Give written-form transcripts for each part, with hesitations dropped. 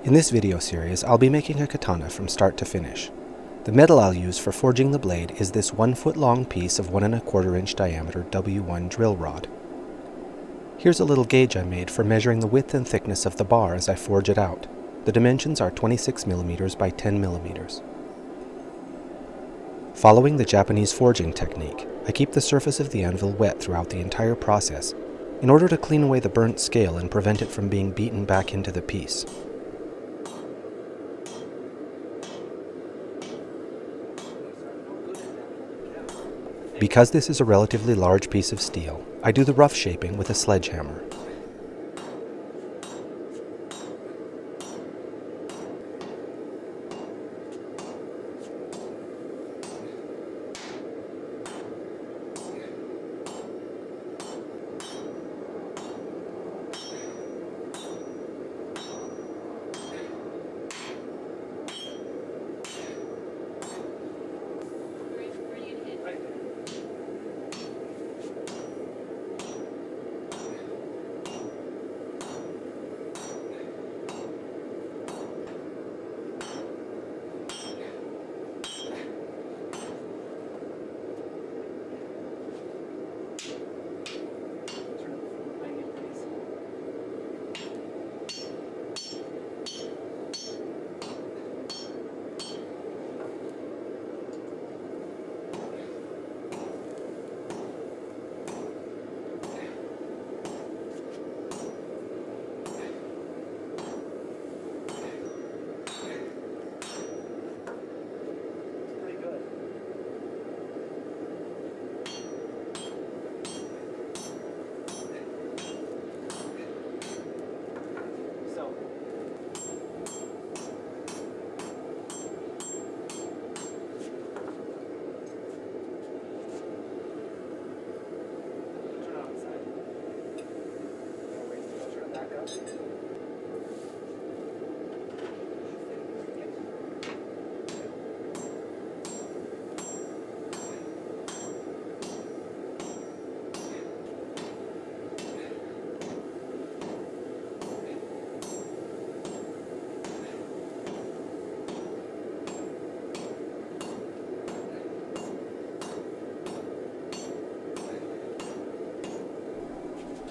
In this video series, I'll be making a katana from start to finish. The metal I'll use for forging the blade is this 1 foot long piece of 1 1/4 inch diameter W1 drill rod. Here's a little gauge I made for measuring the width and thickness of the bar as I forge it out. The dimensions are 26 mm by 10 mm. Following the Japanese forging technique, I keep the surface of the anvil wet throughout the entire process in order to clean away the burnt scale and prevent it from being beaten back into the piece. Because this is a relatively large piece of steel, I do the rough shaping with a sledgehammer.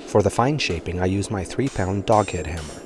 For the fine shaping, I use my 3-pound doghead hammer.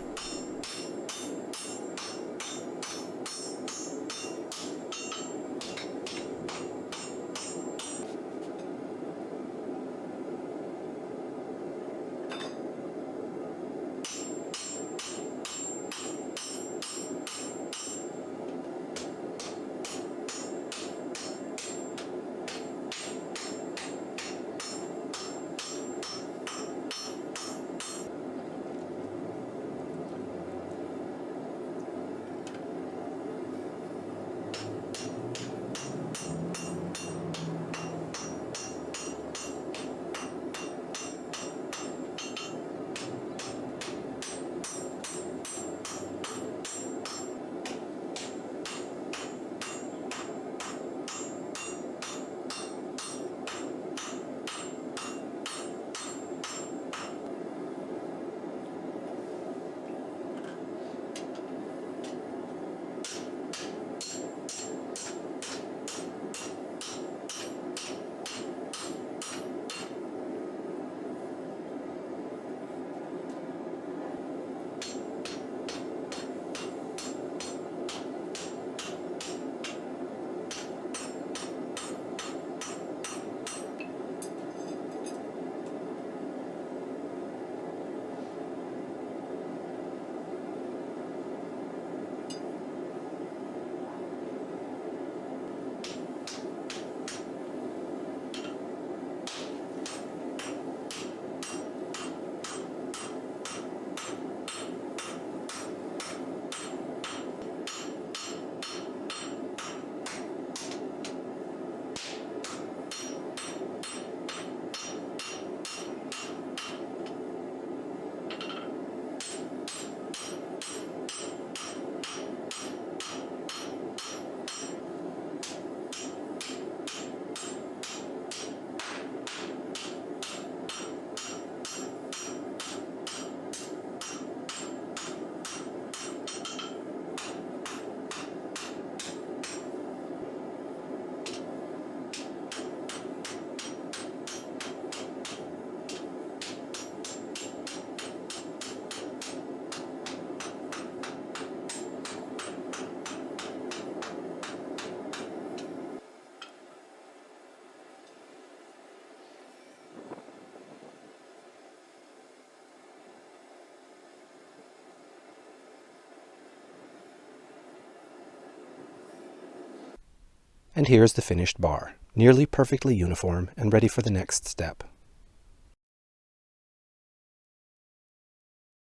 And here's the finished bar, nearly perfectly uniform and ready for the next step.